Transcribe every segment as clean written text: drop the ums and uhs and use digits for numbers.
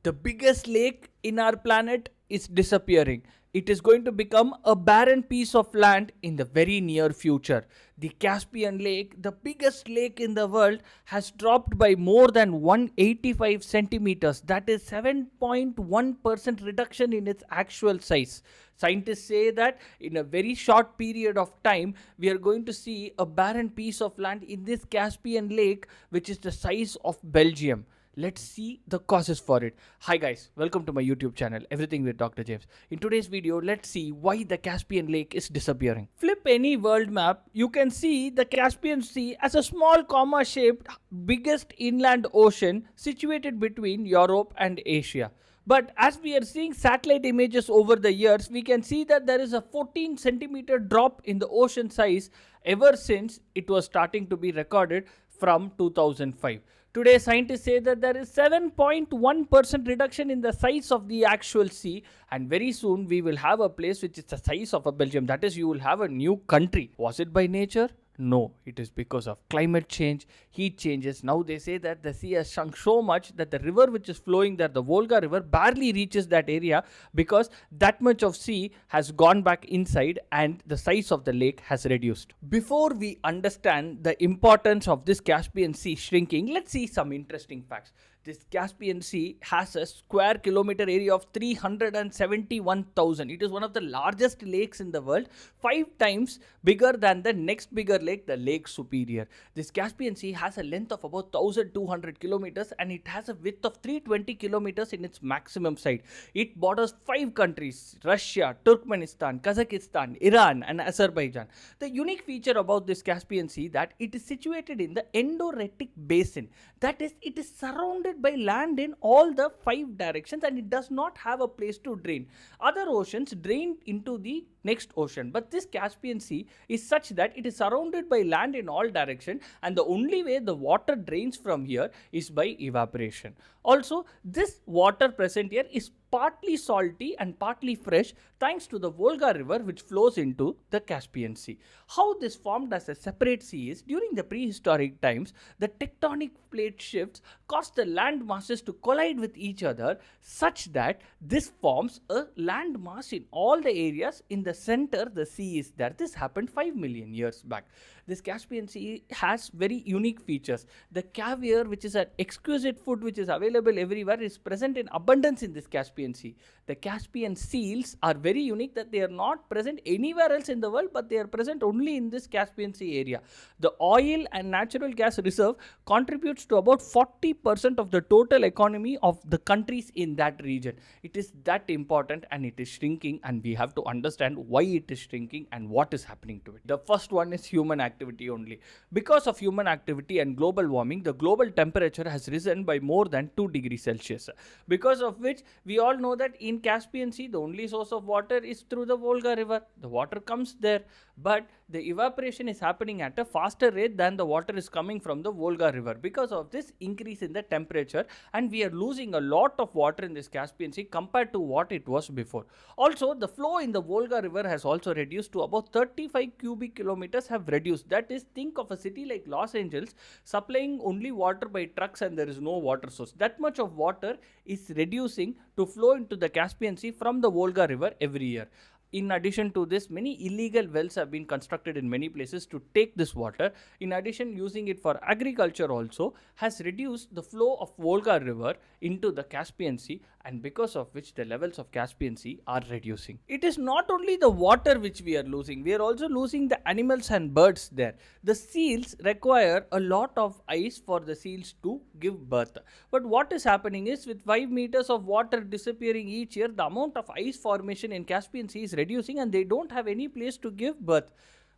The biggest lake in our planet is disappearing. It is going to become a barren piece of land in the very near future. The Caspian Lake, the biggest lake in the world, has dropped by more than 185 centimeters. That is 7.1% reduction in its actual size. Scientists say that in a very short period of time, we are going to see a barren piece of land in this Caspian Lake, which is the size of Belgium. Let's see the causes for it. Hi guys, welcome to my YouTube channel, Everything with Dr. James. In today's video, let's see why the Caspian Lake is disappearing. Flip any world map, you can see the Caspian Sea as a small comma-shaped biggest inland ocean situated between Europe and Asia. But as we are seeing satellite images over the years, we can see that there is a 14 centimeter drop in the ocean size ever since it was starting to be recorded from 2005. Today, scientists say that there is 7.1% reduction in the size of the actual sea, and very soon we will have a place which is the size of a Belgium. That is, you will have a new country. Was it by nature? No, it is because of climate change, heat changes. Now they say that the sea has shrunk so much that the river which is flowing there, the Volga river, barely reaches that area because that much of sea has gone back inside and the size of the lake has reduced. Before we understand the importance of this Caspian Sea shrinking, let's see some interesting facts. This Caspian Sea has a square kilometer area of 371,000. It is one of the largest lakes in the world, 5 times bigger than the next bigger lake, the Lake Superior. This Caspian Sea has a length of about 1,200 kilometers and it has a width of 320 kilometers in its maximum side. It borders 5 countries, Russia, Turkmenistan, Kazakhstan, Iran and Azerbaijan. The unique feature about this Caspian Sea that it is situated in the endangered basin. That is, it is surrounded by land in all the 5 directions and it does not have a place to drain. Other oceans drain into the next ocean, but this Caspian Sea is such that it is surrounded by land in all directions and the only way the water drains from here is by evaporation. Also, this water present here is partly salty and partly fresh thanks to the Volga river which flows into the Caspian Sea. How this formed as a separate sea is during the prehistoric times, the tectonic plate shifts caused the land masses to collide with each other such that this forms a land mass in all the areas. In the center, the sea is there. This happened 5 million years back. This Caspian Sea has very unique features. The caviar, which is an exquisite food which is available everywhere, is present in abundance in this Caspian Sea. The Caspian seals are very unique that they are not present anywhere else in the world, but they are present only in this Caspian Sea area. The oil and natural gas reserve contributes to about 40% of the total economy of the countries in that region. It is that important and it is shrinking, and we have to understand why it is shrinking and what is happening to it. The first one is human activity only. Because of human activity and global warming, the global temperature has risen by more than 2 degrees Celsius. Because of which, we all know that in Caspian Sea, the only source of water is through the Volga river. The water comes there, but the evaporation is happening at a faster rate than the water is coming from the Volga river. Because of this increase in the temperature, and we are losing a lot of water in this Caspian Sea compared to what it was before. Also, the flow in the Volga river has also reduced to about 35 cubic kilometers have reduced. That is, think of a city like Los Angeles supplying only water by trucks and there is no water source. That much of water is reducing to flow into the Caspian Sea from the Volga river every year. In addition to this, many illegal wells have been constructed in many places to take this water. In addition, using it for agriculture also has reduced the flow of Volga river into the Caspian Sea, and because of which the levels of Caspian Sea are reducing. It is not only the water which we are losing, we are also losing the animals and birds there. The seals require a lot of ice for the seals to give birth. But what is happening is, with 5 meters of water disappearing each year, the amount of ice formation in Caspian Sea is reducing and they don't have any place to give birth.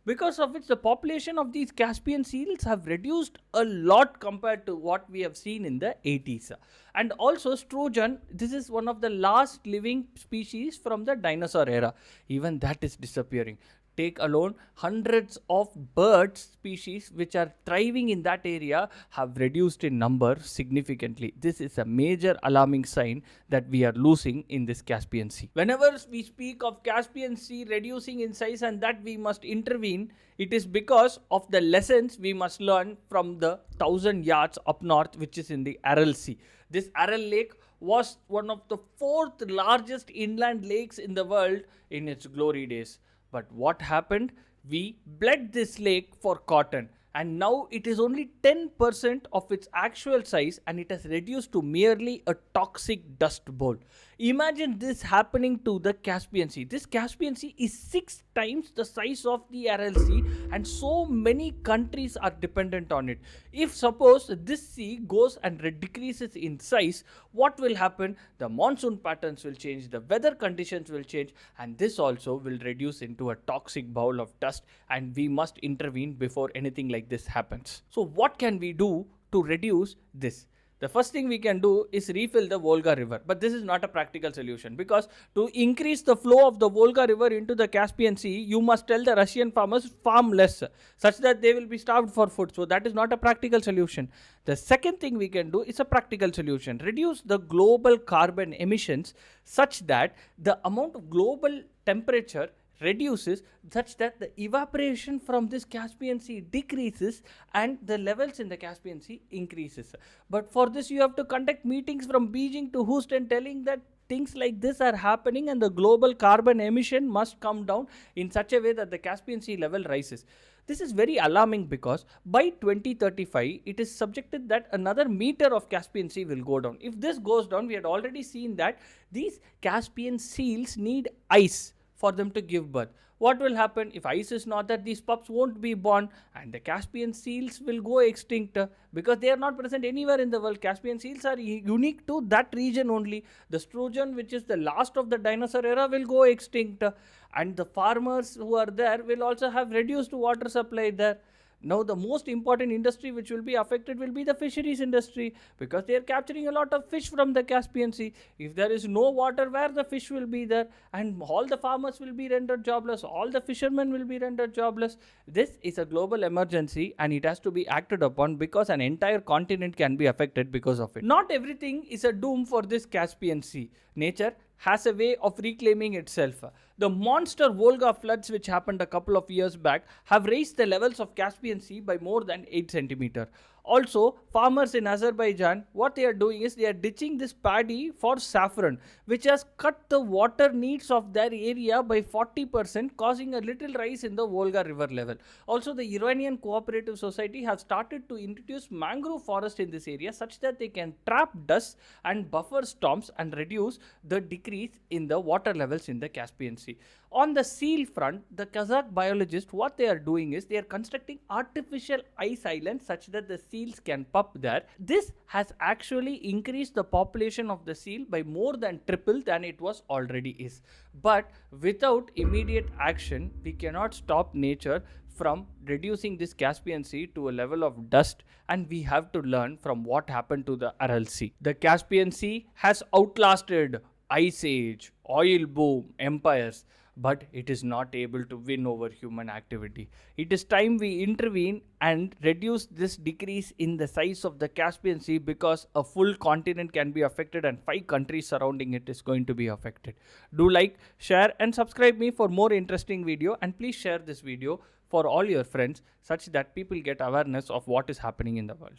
Because of which the population of these Caspian seals have reduced a lot compared to what we have seen in the 80s. And also sturgeon, this is one of the last living species from the dinosaur era. Even that is disappearing. Take alone, hundreds of bird species which are thriving in that area have reduced in number significantly. This is a major alarming sign that we are losing in this Caspian Sea. Whenever we speak of Caspian Sea reducing in size and that we must intervene, it is because of the lessons we must learn from the 1,000 yards up north, which is in the Aral Sea. This Aral Lake was one of the fourth largest inland lakes in the world in its glory days. But what happened? We bled this lake for cotton, and now it is only 10% of its actual size, and it has reduced to merely a toxic dust bowl. Imagine this happening to the Caspian Sea. This Caspian Sea is 6 times the size of the Aral Sea, and so many countries are dependent on it. If suppose this sea goes and decreases in size, what will happen? The monsoon patterns will change, the weather conditions will change, and this also will reduce into a toxic bowl of dust, and we must intervene before anything like this happens. So what can we do to reduce this? The first thing we can do is refill the Volga River. But this is not a practical solution, because to increase the flow of the Volga River into the Caspian Sea, you must tell the Russian farmers farm less, such that they will be starved for food. So that is not a practical solution. The second thing we can do is a practical solution. Reduce the global carbon emissions such that the amount of global temperature reduces, such that the evaporation from this Caspian Sea decreases and the levels in the Caspian Sea increases. But for this you have to conduct meetings from Beijing to Houston telling that things like this are happening and the global carbon emission must come down in such a way that the Caspian Sea level rises. This is very alarming, because by 2035 it is subjected that another meter of Caspian Sea will go down. If this goes down, we had already seen that these Caspian seals need ice for them to give birth. What will happen if ice is not there? These pups won't be born, and the Caspian seals will go extinct, because they are not present anywhere in the world. Caspian seals are unique to that region only. The sturgeon, which is the last of the dinosaur era, will go extinct, and the farmers who are there will also have reduced water supply there. Now the most important industry which will be affected will be the fisheries industry, because they are capturing a lot of fish from the Caspian Sea. If there is no water, where the fish will be there? And all the farmers will be rendered jobless, all the fishermen will be rendered jobless. This is a global emergency, and it has to be acted upon, because an entire continent can be affected because of it. Not everything is a doom for this Caspian Sea. Nature has a way of reclaiming itself. The monster Volga floods, which happened a couple of years back, have raised the levels of Caspian Sea by more than 8 centimeters. Also, farmers in Azerbaijan, what they are doing is they are ditching this paddy for saffron, which has cut the water needs of their area by 40%, causing a little rise in the Volga river level. Also, the Iranian Cooperative Society has started to introduce mangrove forest in this area, such that they can trap dust and buffer storms and reduce the decrease in the water levels in the Caspian Sea. On the seal front, the Kazakh biologists, what they are doing is they are constructing artificial ice islands such that the seals can pup there. This has actually increased the population of the seal by more than triple than it was already is. But without immediate action, we cannot stop nature from reducing this Caspian Sea to a level of dust, and we have to learn from what happened to the Aral Sea. The Caspian Sea has outlasted Ice Age, oil boom, empires, but it is not able to win over human activity. It is time we intervene and reduce this decrease in the size of the Caspian Sea, because a full continent can be affected and 5 countries surrounding it is going to be affected. Do like, share and subscribe me for more interesting video, and please share this video for all your friends such that people get awareness of what is happening in the world.